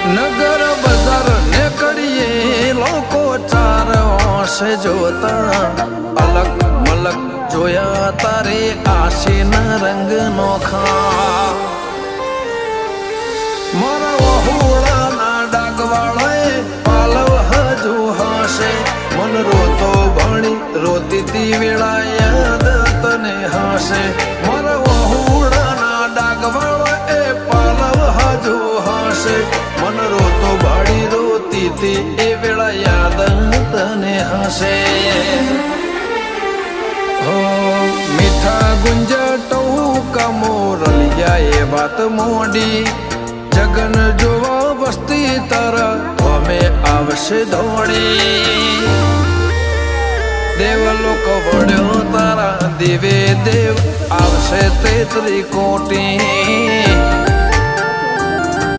નગર બજાર ને કરીએ લોકો ચાર ઓશે જોતા અલગ મલક જોયા તારે આશીના રંગ નોખા મારા વહુડાના ડાગવાળાએ પાલવ હજુ હશે મન રોતો ભણી રોતી તી વેળા યાદ તને હશે મારા વહુડાના ડાગવાળાએ પાલવ હજુ હશે મન રોતો ભાડી રોતી તી એ વેળા યાદ તને હશે મીઠા ગુંજટવું કમોરલિયા એ વાત મોડી જગન જોવા વસ્તી તરત અમે આવશે દોડી દેવલોક વળ્યો તારા દિવે દેવ આવશે 33 કોટી